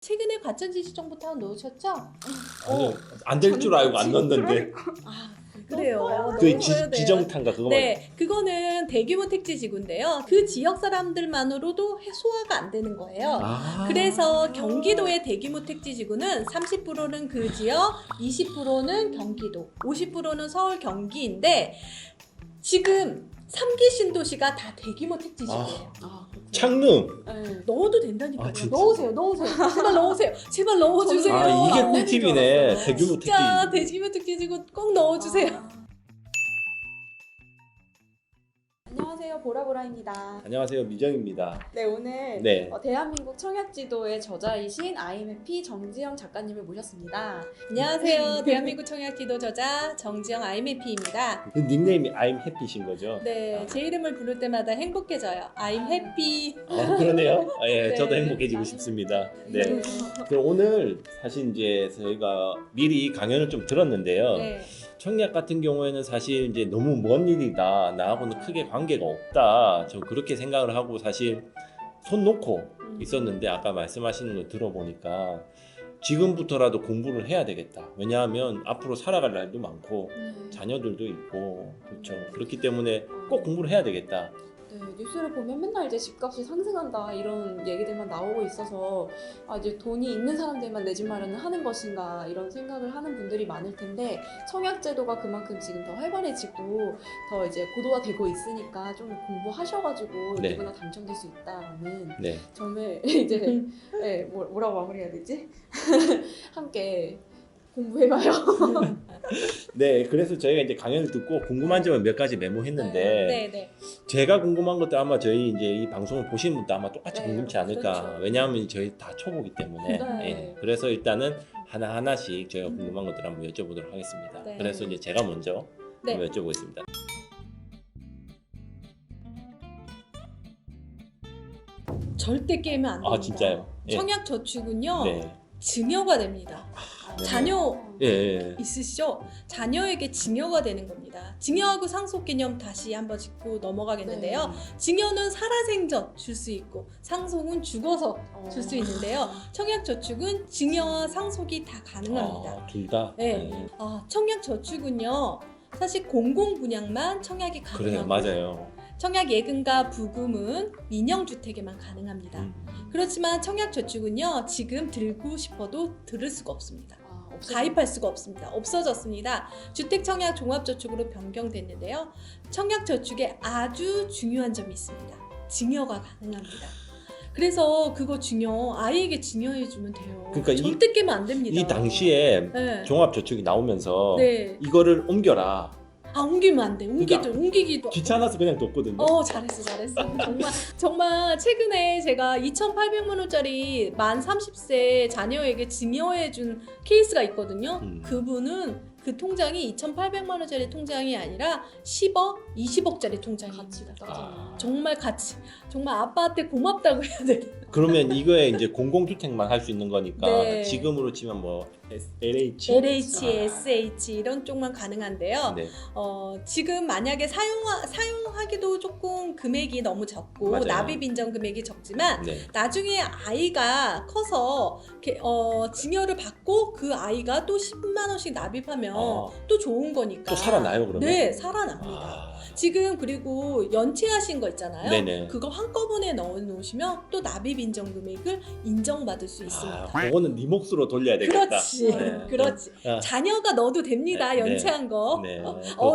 최근에 과천지시정부터 넣으셨죠? 아니요, 안 될 줄 알고 안 넣었는데. 아, 그래요. 그 넣어야 돼요. 지정탄가 그거 말이에요. 네, 그거는 대규모 택지지구인데요. 그 지역 사람들만으로도 소화가 안 되는 거예요. 아. 그래서 경기도의 대규모 택지지구는 30%는 그 지역, 20%는 경기도, 50%는 서울 경기인데 지금 3기 신도시가 다 대규모 택지지구예요. 창릉. 네, 넣어도 된다니까요. 아, 진짜? 넣으세요. 제발 넣으세요. 제발 넣어주세요. 아, 이게 안 되는 줄 꿀팁이네. 알았어요. 대규모 진짜 택지. 대규모 택지지구 꼭 넣어주세요. 안녕하세요, 보라보라입니다. 안녕하세요, 미정입니다. 네, 오늘 네. 대한민국 청약지도의 저자이신 IMFP 정지영 작가님을 모셨습니다. 안녕하세요. 대한민국 청약지도 저자 정지영 IMFP입니다. 그 닉네임이 I'm Happy신 거죠? 네, 제 이름을 부를 때마다 행복해져요. I'm happy. 아, 그러네요. 아, 예, 네. 저도 행복해지고 싶습니다. 네. 그럼 오늘 사실 이제 저희가 미리 강연을 좀 들었는데요. 네. 청약 같은 경우에는 사실 이제 너무 먼 일이다. 나하고는 크게 관계가 없다. 저 그렇게 생각을 하고 사실 손 놓고 있었는데 아까 말씀하시는 거 들어보니까 지금부터라도 공부를 해야 되겠다. 왜냐하면 앞으로 살아갈 날도 많고 자녀들도 있고 그렇죠. 그렇기 때문에 꼭 공부를 해야 되겠다. 네, 뉴스를 보면 맨날 이제 집값이 상승한다 이런 얘기들만 나오고 있어서 이제 돈이 있는 사람들만 내 집 마련을 하는 것인가 이런 생각을 하는 분들이 많을 텐데 청약제도가 그만큼 지금 더 활발해지고 더 이제 고도화되고 있으니까 좀 공부하셔가지고 네. 누구나 당첨될 수 있다라는 네. 점을 이제 네, 뭐라고 마무리해야 되지? 함께 공부해봐요. 네, 그래서 저희가 이제 강연을 듣고 궁금한 점을 몇 가지 메모했는데 네, 네. 제가 궁금한 것도 아마 저희 이제 이 방송을 보시는 분도 아마 똑같이 네, 궁금치 않을까. 그렇죠. 왜냐하면 저희 다 초보기 때문에. 네. 예. 그래서 일단은 하나하나씩 저희가 궁금한 것들 한번 여쭤보도록 하겠습니다. 네. 그래서 이제 제가 먼저 네. 한번 여쭤보겠습니다. 절대 깨면 안 됩니다. 아, 진짜요? 예. 청약 저축은요. 네. 증여가 됩니다. 네. 자녀 예, 예. 있으시죠? 자녀에게 증여가 되는 겁니다. 증여하고 상속 개념 다시 한번 짚고 넘어가겠는데요. 증여는 살아생전 줄 수 있고 상속은 죽어서 줄 수 있는데요. 청약 저축은 증여와 상속이 다 가능합니다. 아, 둘 다? 네. 예. 청약 저축은요. 사실 공공 분양만 청약이 그래요, 가능하고 맞아요. 청약 예금과 부금은 민영 주택에만 가능합니다. 음. 그렇지만 청약 저축은요. 지금 들고 싶어도 들을 수가 없습니다. 없어요. 가입할 수가 없습니다. 없어졌습니다. 주택청약 종합저축으로 변경됐는데요. 청약저축에 아주 중요한 점이 있습니다. 증여가 가능합니다. 그래서 그거 증여 아이에게 증여해주면 돼요. 그러니까 절대 깨면 안 됩니다. 이 당시에 네. 종합저축이 나오면서 네. 이거를 옮겨라. 옮기면 안 돼. 옮기기도. 귀찮아서 그냥 뒀거든요. 잘했어. 정말 최근에 제가 2,800만 원짜리 만 30세 자녀에게 증여해준 케이스가 있거든요. 그분은 그 통장이 2,800만 원짜리 통장이 아니라 10억, 20억짜리 통장입니다. 아. 정말 정말 아빠한테 고맙다고 해야 돼. 그러면 이거에 이제 공공주택만 할 수 있는 거니까 네. 지금으로 치면 뭐 LH, LH, SH 이런 쪽만 가능한데요. 네. 지금 만약에 사용하기도 조금 금액이 너무 적고 맞아요. 납입 인정 금액이 적지만 네. 나중에 아이가 커서 증여를 받고 그 아이가 또 10만 원씩 납입하면 또 좋은 거니까. 또 살아나요 그러면? 네, 살아납니다. 아. 지금 그리고 연체하신 거 있잖아요. 네네. 그거 한꺼번에 넣어놓으시면 또 납입 인정 금액을 인정받을 수 있습니다. 그거는 네 몫으로 돌려야 되겠다. 그렇지, 네. 그렇지. 아. 자녀가 넣어도 됩니다. 네, 연체한 거. 네.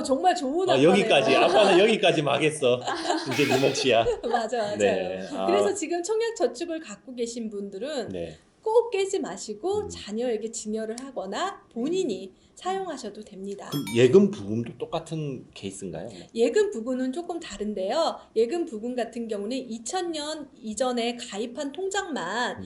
정말 좋은 아빠네요. 여기까지 아빠는 여기까지만 하겠어. 이제 네 몫이야. 맞아요. 네. 그래서 지금 청약 저축을 갖고 계신 분들은 네. 꼭 깨지 마시고 자녀에게 증여를 하거나 본인이 사용하셔도 됩니다. 그럼 예금 부금도 똑같은 케이스인가요? 예금 부분은 조금 다른데요. 예금 부분 같은 경우는 2000년 이전에 가입한 통장만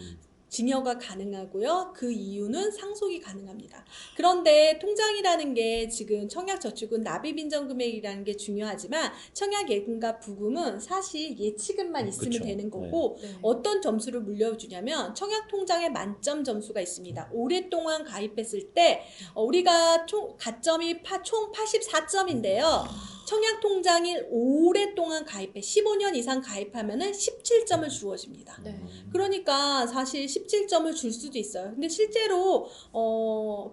증여가 가능하고요. 그 이유는 상속이 가능합니다. 그런데 통장이라는 게 지금 청약저축은 납입인정금액이라는 게 중요하지만 청약예금과 부금은 사실 예치금만 있으면 그쵸. 되는 거고 어떤 점수를 물려주냐면 청약통장에 만점 점수가 있습니다. 오랫동안 가입했을 때 우리가 가점이 총 84점인데요. 청약 통장을 오랫동안 가입해 15년 이상 가입하면은 17점을 주어집니다. 네. 그러니까 사실 17점을 줄 수도 있어요. 근데 실제로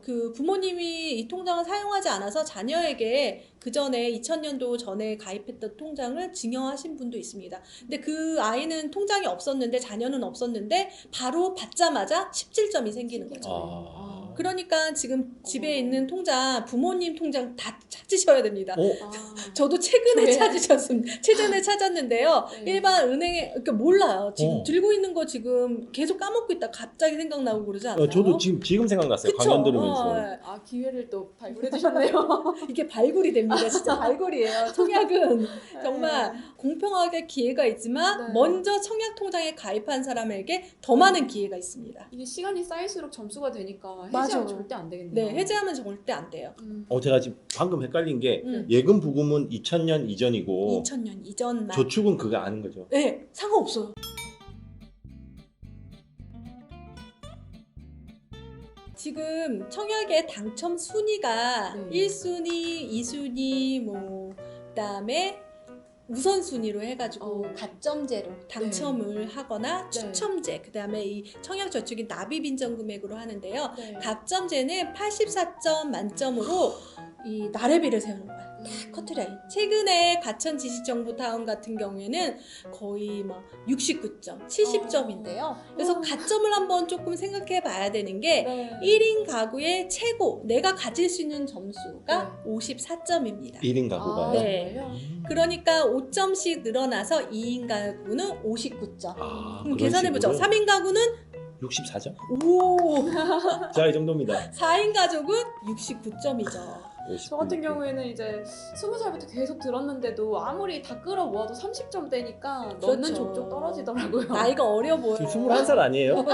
그 부모님이 이 통장을 사용하지 않아서 자녀에게 그 전에 2000년도 전에 가입했던 통장을 증여하신 분도 있습니다. 근데 그 아이는 통장이 없었는데 자녀는 없었는데 바로 받자마자 17점이 생기는 거죠. 아. 그러니까 지금 집에 있는 통장, 부모님 통장 다 찾으셔야 됩니다. 어? 저도 최근에 왜? 최근에 찾았는데요. 네. 일반 은행에, 그러니까 몰라요. 지금 어. 들고 있는 거 지금 계속 까먹고 있다 갑자기 생각나고 그러지 않아요? 저도 지금 생각났어요. 그쵸? 강연 들으면서. 예. 아, 기회를 또 발굴해 주셨네요. 이게 발굴이 됩니다. 진짜 발굴이에요. 청약은 정말 공평하게 기회가 있지만 네. 먼저 청약 통장에 가입한 사람에게 더 많은 기회가 있습니다. 이게 시간이 쌓일수록 점수가 되니까 맞아요. 해지하면 절대 안 되겠네요. 네, 해지하면 절대 안 돼요. 제가 지금 방금 헷갈린 게 예금 부금은 2000년 이전이고 2000년 이전만. 저축은 그거 아는 거죠. 네, 상관없어요. 지금 청약의 당첨 순위가 네. 1순위, 2순위, 그다음에 우선순위로 해가지고 가점제로 당첨을 하거나 네. 추첨제, 그다음에 이 청약저축이 납입인정금액으로 하는데요. 네. 가점제는 84점 만점으로 이 나래비를 세우는 거예요. 커트라인. 최근에 가천지식정보타운 같은 경우에는 거의 막 69점, 70점인데요. 그래서 가점을 한번 조금 생각해 봐야 되는 게 네. 1인 가구의 최고, 내가 가질 수 있는 점수가 네. 54점입니다. 1인 가구가요? 네. 정말요? 그러니까 5점씩 늘어나서 2인 가구는 59점. 아, 그럼 그런 계산해보죠. 식으로? 3인 가구는 64점? 오, 자, 이 정도입니다. 4인 가족은 69점이죠. 저 같은 경우에는 이제 20살부터 계속 들었는데도 아무리 다 끌어모아도 30점 되니까 넣는 그렇죠. 족족 떨어지더라고요. 나이가 어려 보여요. 지금 21살 아니에요?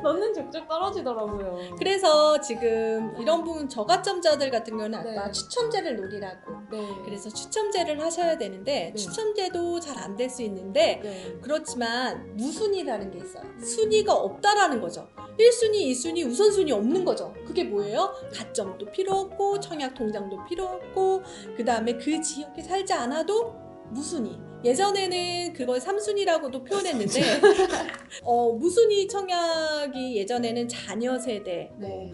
넣는 족족 떨어지더라고요. 그래서 지금 이런 부분 저가점자들 같은 경우는 아까 네. 추첨제를 노리라고. 네. 그래서 추첨제를 하셔야 되는데 네. 추첨제도 잘 안 될 수 있는데 네. 그렇지만 무순위라는 게 있어요. 순위가 없다라는 거죠. 1순위, 2순위, 우선순위 없는 거죠. 그게 뭐예요? 가점도 필요 없고 청약 통장도 필요 없고 그 다음에 그 지역에 살지 않아도 무순위. 예전에는 그걸 3순위라고도 표현했는데 무순위 청약이 예전에는 자녀 세대, 네.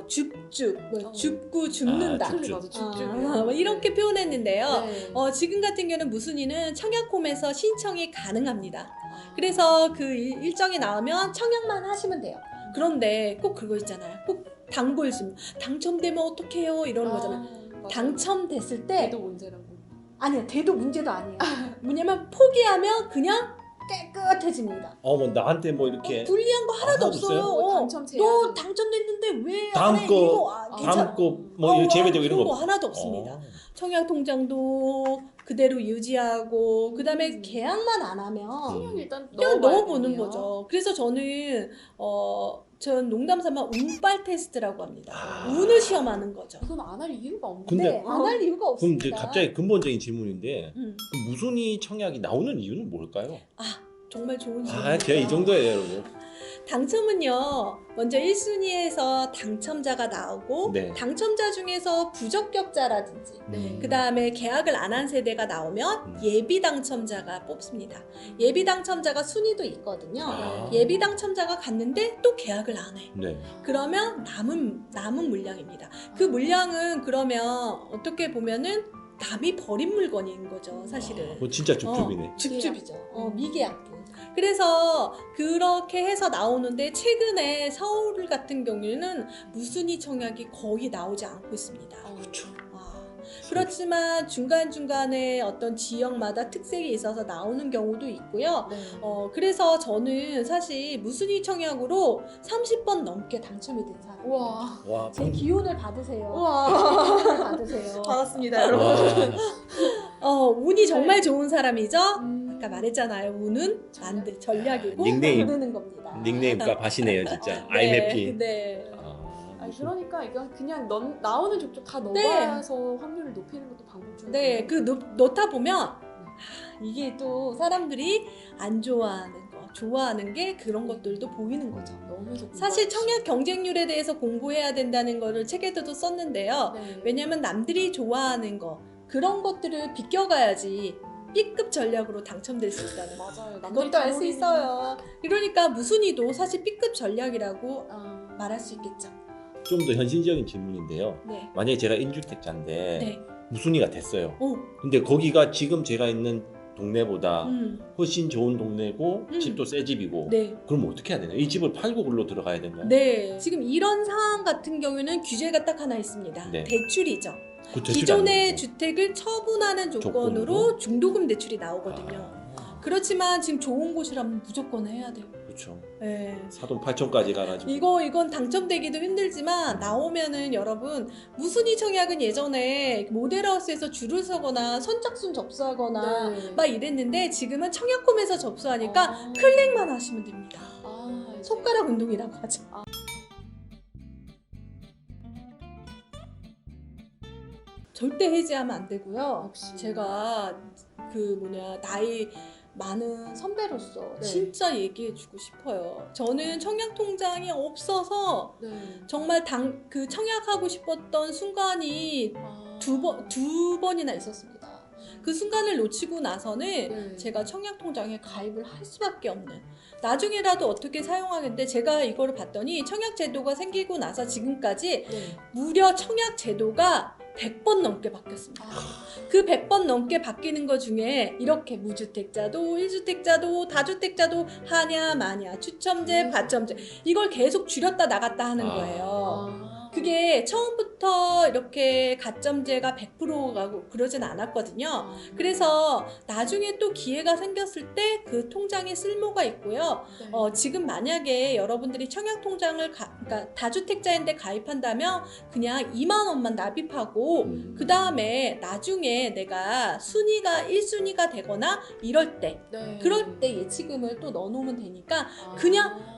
줍줍, 줍고 줍는다. 줍줍. 맞아, 줍줍. 뭐 이렇게 표현했는데요. 네. 지금 같은 경우는 무순위는 청약홈에서 신청이 가능합니다. 그래서 그 일정이 나오면 청약만 하시면 돼요. 그런데 꼭 그거 있잖아요. 꼭 단골 좀 당첨되면 어떡해요 이러는 거잖아요. 맞아요. 당첨됐을 때 걔도 문제라고. 아니야, 돼도 문제도 아니에요. 뭐냐면 포기하면 그냥 깨끗해집니다. 뭐 나한테 뭐 이렇게 불리한 거 하나도 없어요. 당첨제야. 너 당첨됐는데 왜 다음 안 해? 거, 이거 괜찮아. 다음 거뭐 제외되고 이런 그런 거 거 하나도 없습니다. 어. 청약 통장도 그대로 유지하고 그다음에 계약만 안 하면 그냥 일단 그냥 넣어보는 넣어봐야겠네요. 거죠. 그래서 저는 전 농담삼아 운빨 테스트라고 합니다. 아. 운을 시험하는 거죠. 이건 안 할 이유가 없는데. 근데 네, 안 할 이유가 그럼 없습니다. 이제 갑자기 근본적인 질문인데 음. 무순위 청약이 나오는 이유는 뭘까요? 정말 좋은 질문. 제가 이 정도예요, 여러분. 당첨은요, 먼저 1순위에서 당첨자가 나오고, 네. 당첨자 중에서 부적격자라든지, 네. 그 다음에 계약을 안 한 세대가 나오면 예비 당첨자가 뽑습니다. 예비 당첨자가 순위도 있거든요. 아. 예비 당첨자가 갔는데 또 계약을 안 해. 네. 그러면 남은 물량입니다. 그 물량은 그러면 어떻게 보면은 남이 버린 물건인 거죠, 사실은. 그거 진짜 줍줍이네. 줍줍이죠. 미계약분. 그래서 그렇게 해서 나오는데 최근에 서울 같은 경우에는 무순위 청약이 거의 나오지 않고 있습니다. 그렇죠. 그렇지만 중간중간에 어떤 지역마다 특색이 있어서 나오는 경우도 있고요. 네. 그래서 저는 사실 무순위 청약으로 30번 넘게 당첨이 된 사람. 우와. 와, 제 기운을 받으세요. 우와. 기운을 받으세요. 반갑습니다, 와. 여러분. 운이 정말 좋은 사람이죠. 음. 아까 말했잖아요. 운은 전략이고 닉네임. 만드는 겁니다. 닉네임가 바시네요, 진짜. I'm 네, happy. 네. 아니, 그러니까 이건 그냥 나오는 족족 다 네. 넣어서 확률을 높이는 것도 방법 중에 네, 하나예요. 그 넣다 보면 이게 또 사람들이 안 좋아하는 거, 좋아하는 게 그런 것들도 보이는 거죠. 넣으면서 사실 청약 경쟁률에 대해서 공부해야 된다는 거를 책에도 썼는데요. 네. 왜냐하면 남들이 좋아하는 거, 그런 것들을 비껴가야지 B급 전략으로 당첨될 수 있다는 맞아요. 그것도 알 수 있어요. 그러니까 무순위도 사실 B급 전략이라고 말할 수 있겠죠. 좀 더 현실적인 질문인데요. 네. 만약에 제가 인주택자인데 네. 무순위가 됐어요. 오. 근데 거기가 지금 제가 있는 동네보다 음. 훨씬 좋은 동네고 음. 집도 새 집이고 네. 그럼 어떻게 해야 되나요? 이 집을 팔고 글로 들어가야 되나요? 네. 지금 이런 상황 같은 경우에는 규제가 딱 하나 있습니다. 네. 대출이죠. 그 대출이 기존의 아니고. 주택을 처분하는 조건으로 조건으로? 중도금 대출이 나오거든요. 아, 그렇지만 지금 좋은 곳이라면 무조건 해야 돼요. 그렇죠. 네. 사돈 8촌까지 가가지고 이건 당첨되기도 힘들지만 나오면은 여러분 무순위 청약은 예전에 모델하우스에서 줄을 서거나 선착순 접수하거나 네. 막 이랬는데 지금은 청약홈에서 접수하니까 아. 클릭만 하시면 됩니다. 이제 손가락 운동이라고 하죠. 절대 해지하면 안 되고요. 역시. 제가 나이 많은 선배로서 네. 진짜 얘기해주고 싶어요. 저는 청약 통장이 없어서 네. 정말 그 청약하고 싶었던 순간이 두 번이나 있었습니다. 그 순간을 놓치고 나서는 네. 제가 청약 통장에 가입을 할 수밖에 없는. 나중에라도 어떻게 사용하겠는데 제가 이거를 봤더니 청약 제도가 생기고 나서 지금까지 네. 무려 청약 제도가 100번 넘게 바뀌었습니다. 그 100번 넘게 바뀌는 것 중에 이렇게 무주택자도 1주택자도 다주택자도 하냐 마냐 추첨제 과첨제 이걸 계속 줄였다 나갔다 하는 거예요. 그게 처음부터 이렇게 가점제가 100%가고 그러진 않았거든요. 그래서 나중에 또 기회가 생겼을 때 그 통장에 쓸모가 있고요. 네. 지금 만약에 여러분들이 청약 통장을 그러니까 다주택자인데 가입한다면 그냥 2만 원만 납입하고 그 다음에 나중에 내가 순위가 1순위가 되거나 이럴 때 네. 그럴 때 예치금을 또 넣어놓으면 되니까 아, 그냥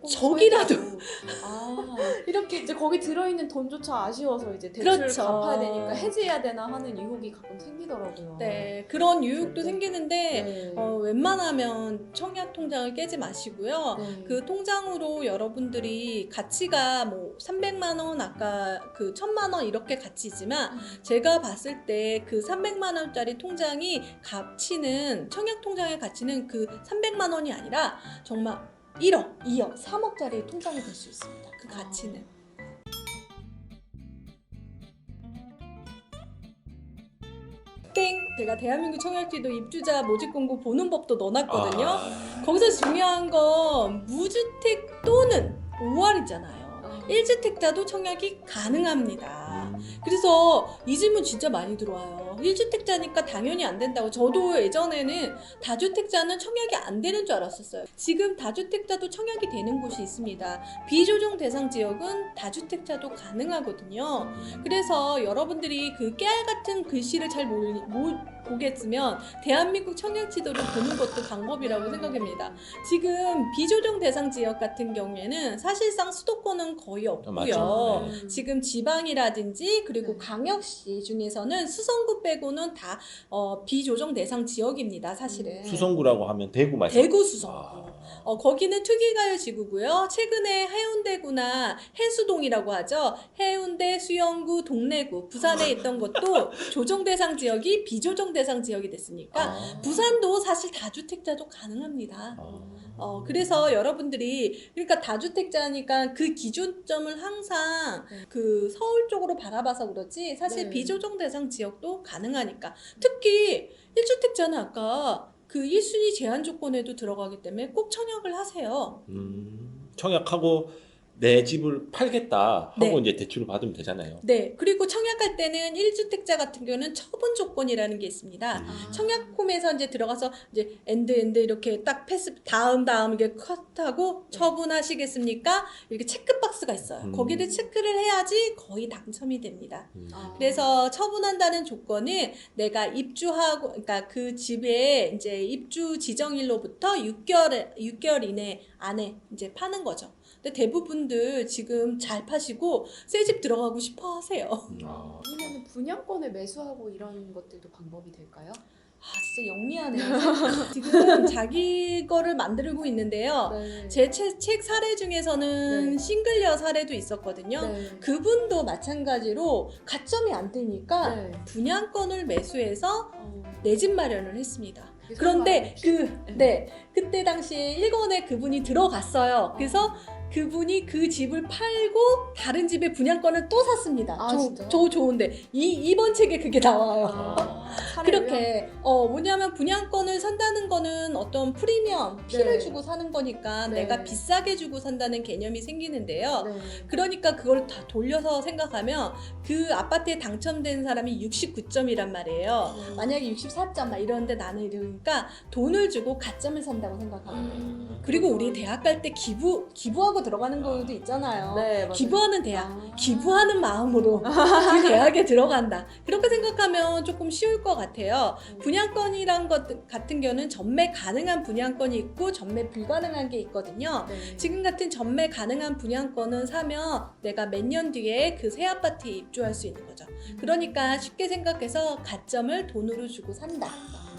조금 저기라도. 서해가지고. 이렇게 이제 거기 들어있는 돈조차 아쉬워서 이제 대출 그렇죠. 갚아야 되니까 해지해야 되나 하는 유혹이 가끔 생기더라고요. 네, 그런 유혹도 네. 생기는데 네. 웬만하면 청약 통장을 깨지 마시고요. 네. 그 통장으로 여러분들이 가치가 뭐 300만 원 아까 그 1000만 원 이렇게 가치지만 제가 봤을 때 그 300만 원짜리 통장이 가치는 청약 통장의 가치는 그 300만 원이 아니라 정말 1억, 2억, 3억짜리 통장이 될 수 있습니다. 그 가치는. 제가 대한민국 청약지도 입주자 모집 공고 보는 법도 넣어놨거든요. 거기서 중요한 건 무주택 또는 5월이잖아요. 1주택자도 청약이 가능합니다. 그래서 이 질문 진짜 많이 들어와요. 1주택자니까 당연히 안 된다고. 저도 예전에는 다주택자는 청약이 안 되는 줄 알았었어요. 지금 다주택자도 청약이 되는 곳이 있습니다. 비조정 대상 지역은 다주택자도 가능하거든요. 그래서 여러분들이 그 깨알 같은 글씨를 잘 보겠으면 대한민국 청약 지도를 보는 것도 방법이라고 생각합니다. 지금 비조정 대상 지역 같은 경우에는 사실상 수도권은 거의 없고요. 맞죠. 네. 지금 지방이라든지 그리고 네. 광역시 중에서는 수성구 빼고는 다 비조정 대상 지역입니다. 사실은. 수성구라고 하면 대구 말씀. 대구 수성구. 거기는 특이가요 지구고요. 최근에 해운대구나 해수동이라고 하죠. 해운대, 수영구, 동래구, 부산에 있던 것도 조정 대상 지역이 비조정 대상 지역이 됐으니까 부산도 사실 다주택자도 가능합니다. 그래서 여러분들이 그러니까 다주택자니까 그 기준점을 항상 그 서울 쪽으로 바라봐서 그렇지 사실 네. 비조정 대상 지역도 가능하니까 특히 1주택자는 아까 그 1순위 제한 조건에도 들어가기 때문에 꼭 청약을 하세요. 청약하고 내 집을 팔겠다 하고 네. 이제 대출을 받으면 되잖아요. 네. 그리고 청약할 때는 1주택자 같은 경우는 처분 조건이라는 게 있습니다. 청약홈에서 이제 들어가서 이제 엔드 이렇게 딱 패스 다음 이렇게 컷하고 처분하시겠습니까? 이렇게 체크박스가 있어요. 거기를 체크를 해야지 거의 당첨이 됩니다. 그래서 처분한다는 조건은 내가 입주하고 그러니까 그 집에 이제 입주 지정일로부터 6개월 안에 이제 파는 거죠. 근데 대부분들 지금 잘 파시고 새 집 들어가고 싶어 하세요. 아니면 분양권을 매수하고 이런 것들도 방법이 될까요? 진짜 영리하네요. 지금 자기 거를 만들고 있는데요. 네. 제 책 사례 중에서는 네. 싱글녀 사례도 있었거든요. 네. 그분도 마찬가지로 가점이 안 되니까 네. 분양권을 매수해서 어, 내 집 마련을 했습니다. 그게 그런데 설마 그때 당시에 1권에 그분이 들어갔어요. 그래서 그분이 그 집을 팔고 다른 집의 분양권을 또 샀습니다. 아, 진짜요? 저 좋은데 이번 책에 그게 나와요. 사례로요? 그렇게 뭐냐면 분양권을 산다는 거는 어떤 프리미엄 피를 네. 주고 사는 거니까 네. 내가 비싸게 주고 산다는 개념이 생기는데요. 네. 그러니까 그걸 다 돌려서 생각하면 그 아파트에 당첨된 사람이 69점이란 말이에요. 만약에 64점 막 이러는데 나는 이러니까 돈을 주고 가점을 산다고 생각하면 돼요. 그리고 우리 대학 갈 때 기부하고 들어가는 경우도 있잖아요. 네, 맞아요. 기부하는 대학, 아. 기부하는 마음으로 그 대학에 들어간다. 그렇게 생각하면 조금 쉬울 것 같아요. 분양권이란 것 같은 경우는 전매 가능한 분양권이 있고 전매 불가능한 게 있거든요. 네. 지금 같은 전매 가능한 분양권은 사면 내가 몇 년 뒤에 그 새 아파트에 입주할 수 있는 거죠. 그러니까 쉽게 생각해서 가점을 돈으로 주고 산다.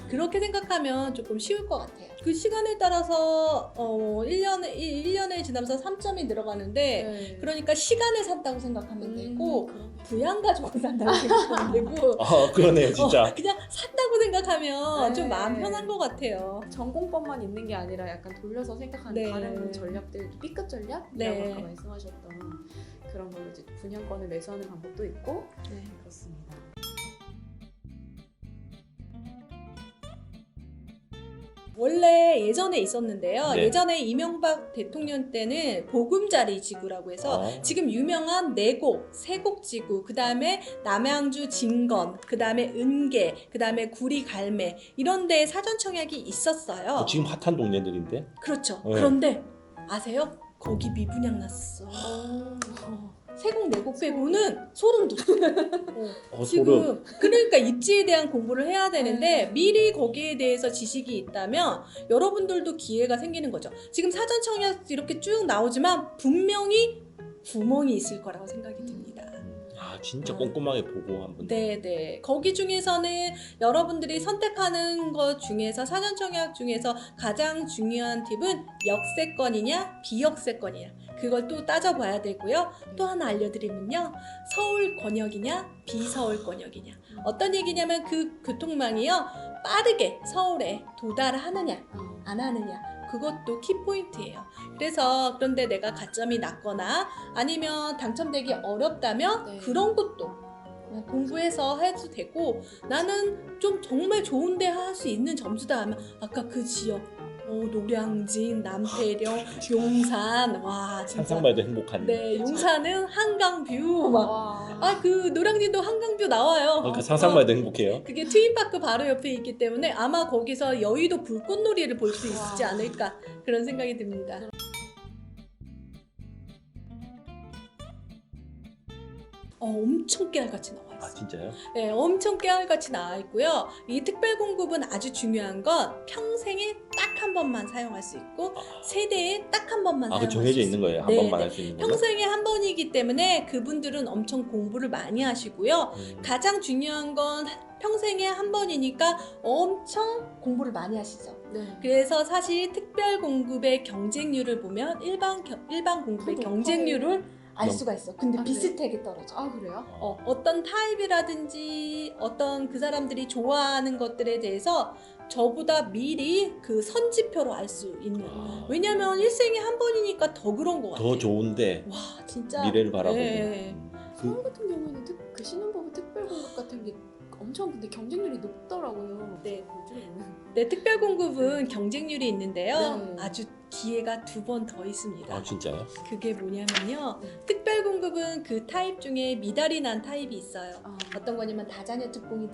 그렇게 생각하면 조금 쉬울 것 같아요. 그 시간에 따라서 1년에 지나면서 3점이 늘어가는데 네. 그러니까 시간을 산다고 생각하면 되고 그렇구나. 부양 가지고 산다고 생각하면 되고 그러네요, 진짜. 그냥 산다고 생각하면 네. 좀 마음 편한 것 같아요. 전공법만 있는 게 아니라 약간 돌려서 생각하는 네. 다른 전략들, B급 전략이라고 네. 아까 말씀하셨던 그런 걸로 이제 분양권을 매수하는 방법도 있고 네. 그렇습니다. 원래 예전에 있었는데요. 네. 예전에 이명박 대통령 때는 보금자리 지구라고 해서 지금 유명한 내곡, 세곡지구, 그 다음에 남양주 진건, 그 다음에 은계, 그 다음에 구리 갈매 이런 데에 사전 청약이 있었어요. 지금 핫한 동네들인데. 그렇죠. 네. 그런데 아세요? 거기 미분양 났어. 세곡 내곡 빼고는 소름 돋아. 소름. 지금 그러니까 입지에 대한 공부를 해야 되는데 네. 미리 거기에 대해서 지식이 있다면 여러분들도 기회가 생기는 거죠. 지금 사전 청약 이렇게 쭉 나오지만 분명히 구멍이 있을 거라고 생각이 듭니다. 진짜 꼼꼼하게 보고 한번. 네네. 거기 중에서는 여러분들이 선택하는 것 중에서 사전 청약 중에서 가장 중요한 팁은 역세권이냐 비역세권이냐 그걸 또 따져봐야 되고요. 또 하나 알려드리면요. 서울 권역이냐 비서울 권역이냐 어떤 얘기냐면 그 교통망이요 빠르게 서울에 도달하느냐 안 하느냐 그것도 키포인트예요. 그래서 그런데 내가 가점이 낮거나 아니면 당첨되기 어렵다면 네. 그런 것도 공부해서 해도 되고 나는 좀 정말 좋은데 할 수 있는 점수다 하면 아까 그 지역 노량진, 남태령, 용산 와 진짜 상상만 해도 행복한. 네 용산은 한강뷰 와. 그 노량진도 한강뷰 나와요. 그러니까 상상만 해도 행복해요. 그게 트윈파크 바로 옆에 있기 때문에 아마 거기서 여의도 불꽃놀이를 볼 수 있지 와. 않을까 그런 생각이 듭니다. 엄청 깨알같이 나와 있어요. 진짜요? 네, 엄청 깨알같이 나와 있고요. 이 특별 공급은 아주 중요한 건 평생에 딱 한 번만 사용할 수 있고 세대에 딱 한 번만 그 사용할 정해져 수 있는 거예요. 한 네, 번만 네. 할 수 있는 거. 평생에 한 번이기 때문에 그분들은 엄청 공부를 많이 하시고요. 가장 중요한 건 평생에 한 번이니까 엄청 공부를 많이 하시죠. 네. 그래서 사실 특별 공급의 경쟁률을 보면 일반 공급의 더 경쟁률을 알 너무- 수가 있어. 근데 아, 그래요? 비슷하게 떨어져. 아 그래요? 어떤 타입이라든지 어떤 그 사람들이 좋아하는 것들에 대해서 저보다 미리 그 선지표로 알 수 있는. 왜냐면 일생에 한 번이니까 더 그런 것 같아요. 더 좋은데 와 진짜 미래를 바라보고. 네. 서울 같은 경우에는 그 신혼부부 특별 공급 같은 게 엄청 근데 경쟁률이 높더라고요. 네. 요즘에는. 네, 특별 공급은 경쟁률이 있는데요. 네. 아주 기회가 2번 더 있습니다. 진짜요? 그게 뭐냐면요. 네. 특별 공급은 그 타입 중에 미달이 난 타입이 있어요. 아, 어떤 거냐면 다자녀 특공이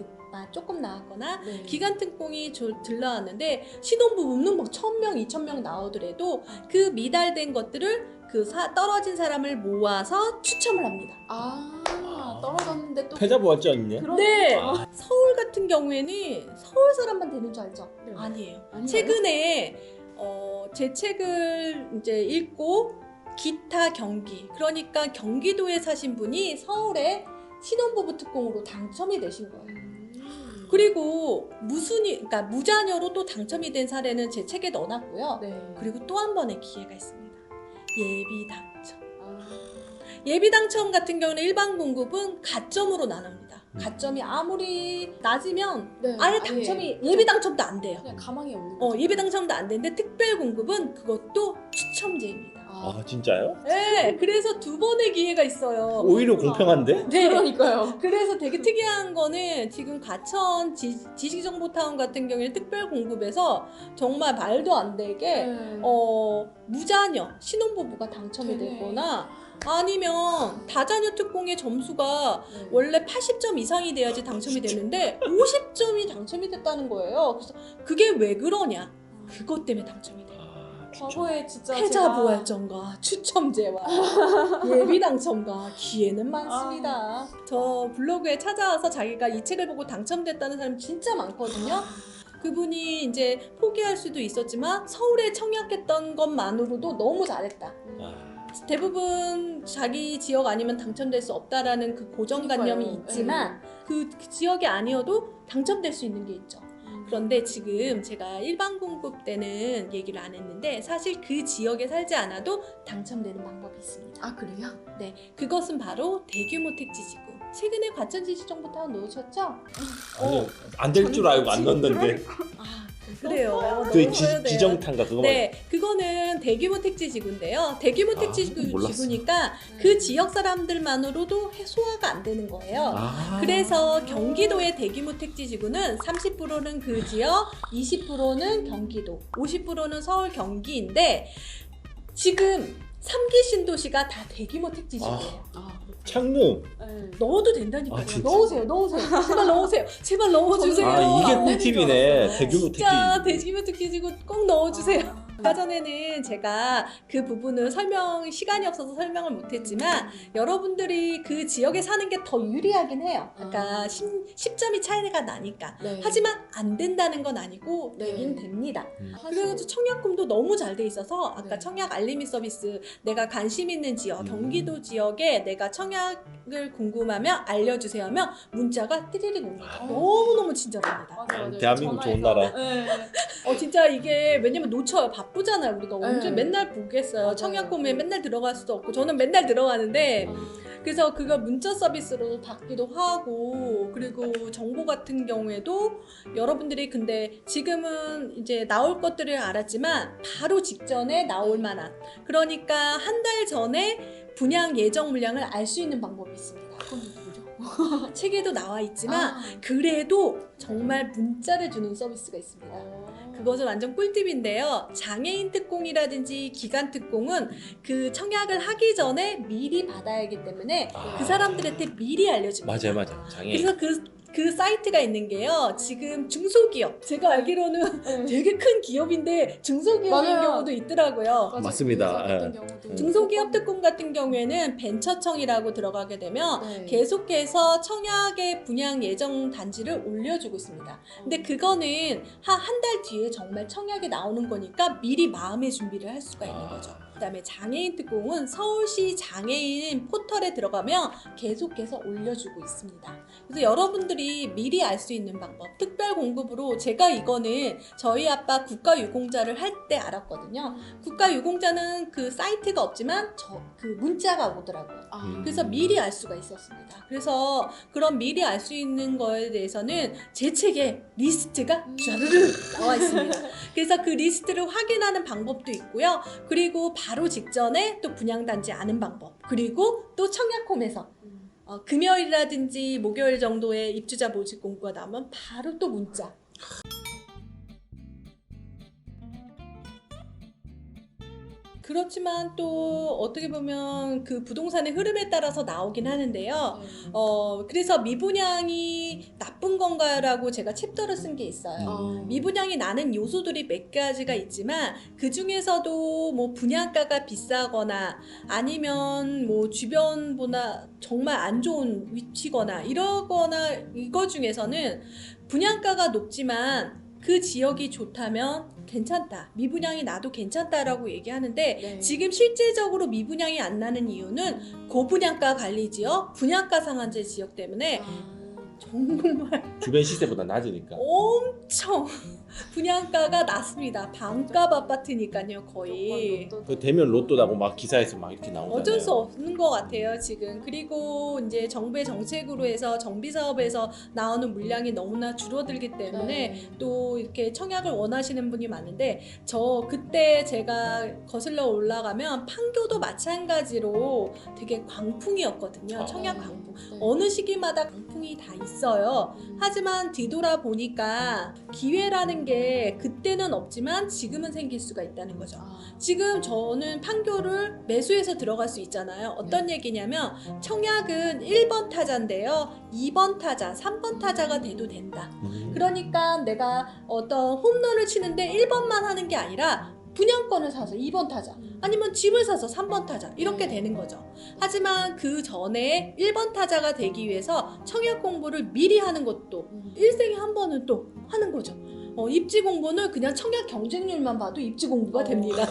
조금 나왔거나 네. 기간 특공이 들러왔는데 신혼부부는 뭐 1,000명, 2,000명 나오더라도 그 미달된 것들을 떨어진 사람을 모아서 추첨을 합니다. 떨어졌는데 또 패자부활전이네. 네. 아. 서울 같은 경우에는 서울 사람만 되는 줄 알죠? 네. 아니에요. 아닌가요? 최근에 제 책을 이제 읽고 기타 경기 그러니까 경기도에 사신 분이 서울에 신혼부부 특공으로 당첨이 되신 거예요. 그리고 그러니까 무자녀로 또 당첨이 된 사례는 제 책에 넣어놨고요. 네. 그리고 또 한 번의 기회가 있습니다. 예비 당첨. 아, 예비 당첨 같은 경우는 일반 공급은 가점으로 나눕니다. 가점이 아무리 낮으면 네. 아예 당첨이 예비 당첨도 안 돼요. 그냥 가망이 없는 거죠. 예비 당첨도 안 되는데 특별 공급은 그것도 추첨제입니다. 아 진짜요? 네, 그래서 두 번의 기회가 있어요. 오히려 공평한데? 네. 그러니까요. 그래서 되게 특이한 거는 지금 과천 지식정보타운 같은 경우에 특별 공급에서 정말 말도 안 되게 네. 무자녀 신혼부부가 당첨이 되네. 되거나 아니면 다자녀 특공의 점수가 네. 원래 80점 이상이 돼야지 당첨이 되는데 50점이 당첨이 됐다는 거예요. 그래서 그게 왜 그러냐? 그것 때문에 당첨이 돼요. 과거에 진짜 패자부활전과 추첨제와 예비 당첨과 기회는 많습니다. 저 블로그에 찾아와서 자기가 이 책을 보고 당첨됐다는 사람 진짜 많거든요. 그분이 이제 포기할 수도 있었지만 서울에 청약했던 것만으로도 너무 잘했다. 대부분 자기 지역 아니면 당첨될 수 없다라는 그 고정관념이 그러니까요. 있지만 그 지역이 아니어도 당첨될 수 있는 게 있죠. 그런데 지금 제가 일반 공급 때는 얘기를 안 했는데 사실 그 지역에 살지 않아도 당첨되는 방법이 있습니다. 아 그래요? 네, 그것은 바로 대규모 택지지구. 최근에 과천지식정보타운 넣으셨죠? 아니요, 안 될 줄 알고 안 넣었는데. 아, 그래요. 그 넣으셔야 돼요. 지정탄가 그거. 네, 그거는 대규모 택지지구인데요. 대규모 몰랐어. 택지지구니까 그 지역 사람들만으로도 소화가 안 되는 거예요. 그래서 경기도의 대규모 택지지구는 30%는 그 지역, 20%는 경기도, 50%는 서울 경기인데 지금 3기 신도시가 다 대규모 택지지구예요. 창릉. 네. 넣어도 된다니까요. 아, 진짜? 넣으세요. 제발 넣으세요. 제발 넣어주세요. 이게 안 되는 줄 꿀팁이네. 알았어요. 대규모 진짜 택지. 대규모 택지지구 꼭 넣어주세요. 아까 전에는 제가 그 부분을 시간이 없어서 설명을 못했지만 여러분들이 그 지역에 사는 게 더 유리하긴 해요. 그러니까 10점이 차이가 나니까. 네. 하지만 안 된다는 건 아니고 네. 되긴 됩니다. 하시고. 그래가지고 청약금도 너무 잘 돼 있어서 아까 네. 청약 알림이 서비스 내가 관심 있는 지역, 경기도 지역에 내가 청약을 궁금하면 알려주세요 하면 문자가 띠리릭 옵니다. 너무너무 친절합니다. 맞아요. 대한민국 좋은 전화해서. 나라. 네. 진짜 이게 왜냐면 놓쳐요. 바쁘잖아요. 우리가 언제 네. 맨날 보겠어요. 맞아요. 청약홈에 맨날 들어갈 수도 없고 저는 맨날 들어가는데 그래서 그걸 문자 서비스로 받기도 하고 그리고 정보 같은 경우에도 여러분들이 근데 지금은 이제 나올 것들을 알았지만 바로 직전에 나올 만한 그러니까 한 달 전에 분양 예정 물량을 알 수 있는 방법이 있습니다. 그건 누구죠? 책에도 나와 있지만 그래도 정말 문자를 주는 서비스가 있습니다. 그것은 완전 꿀팁인데요. 장애인 특공이라든지 기간 특공은 그 청약을 하기 전에 미리 받아야 하기 때문에 그 사람들한테 미리 알려줍니다. 맞아요. 장애인. 그래서 그 사이트가 있는 게요. 지금 중소기업, 제가 알기로는 되게 큰 기업인데 중소기업인 맞아요. 경우도 있더라고요. 맞습니다. 같은 경우도 중소기업 특공 같은 경우에는 벤처청이라고 들어가게 되면 네. 계속해서 청약의 분양 예정 단지를 올려주고 있습니다. 근데 그거는 한 달 뒤에 정말 청약이 나오는 거니까 미리 마음의 준비를 할 수가 있는 거죠. 그다음에 장애인 특공은 서울시 장애인 포털에 들어가면 계속해서 올려주고 있습니다. 그래서 여러분들이 미리 알 수 있는 방법, 특별 공급으로 제가 이거는 저희 아빠 국가유공자를 할 때 알았거든요. 국가유공자는 그 사이트가 없지만 그 문자가 오더라고요. 그래서 미리 알 수가 있었습니다. 그래서 그런 미리 알 수 있는 거에 대해서는 제 책에 리스트가 쫘르르 나와 있습니다. 그래서 그 리스트를 확인하는 방법도 있고요. 그리고 바로 직전에 또 분양단지 아는 방법. 그리고 또 청약홈에서 금요일이라든지 목요일 정도에 입주자 모집 공고가 나오면 바로 또 문자. 그렇지만 또 어떻게 보면 그 부동산의 흐름에 따라서 나오긴 하는데요. 그래서 미분양이 나쁜 건가라고 제가 챕터를 쓴 게 있어요. 미분양이 나는 요소들이 몇 가지가 있지만 그 중에서도 뭐 분양가가 비싸거나 아니면 뭐 주변보다 정말 안 좋은 위치거나 이러거나 이거 중에서는 분양가가 높지만 그 지역이 좋다면 괜찮다. 미분양이 나도 괜찮다라고 얘기하는데 네. 지금 실제적으로 미분양이 안 나는 이유는 고분양가 관리 지역, 분양가 상한제 지역 때문에 정말 주변 시세보다 낮으니까. 엄청 분양가가 낮습니다. 반값 아파트니까요, 거의. 그 대면 로또라고 막 기사에서 막 이렇게 나오잖아요. 어쩔 수 없는 것 같아요, 지금. 그리고 이제 정부의 정책으로 해서 정비 사업에서 나오는 물량이 너무나 줄어들기 때문에 네. 또 이렇게 청약을 원하시는 분이 많은데, 저 그때 제가 거슬러 올라가면 판교도 마찬가지로 되게 광풍이었거든요. 아. 청약 광풍. 네. 어느 시기마다 광풍이 다 있어요. 하지만 뒤돌아보니까 기회라는 게 그때는 없지만 지금은 생길 수가 있다는 거죠. 지금 저는 판교를 매수해서 들어갈 수 있잖아요. 어떤 얘기냐면 청약은 1번 타자인데요. 2번 타자, 3번 타자가 돼도 된다. 그러니까 내가 어떤 홈런을 치는데 1번만 하는 게 아니라 분양권을 사서 2번 타자, 아니면 집을 사서 3번 타자, 이렇게 되는 거죠. 하지만 그 전에 1번 타자가 되기 위해서 청약 공부를 미리 하는 것도 일생에 한 번은 또 하는 거죠. 입지 공부는 그냥 청약 경쟁률만 봐도 입지 공부가 됩니다.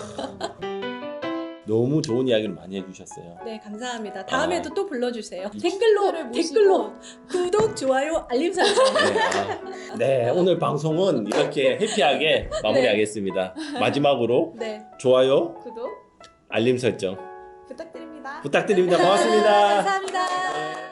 너무 좋은 이야기를 많이 해주셨어요. 네, 감사합니다. 다음에도 또 불러주세요. 특별을 모시고. 댓글로 구독, 좋아요, 알림 설정. 네, 오늘 방송은 이렇게 해피하게 마무리하겠습니다. 마지막으로 네, 좋아요, 구독 알림 설정 부탁드립니다. 부탁드립니다. 고맙습니다. 감사합니다.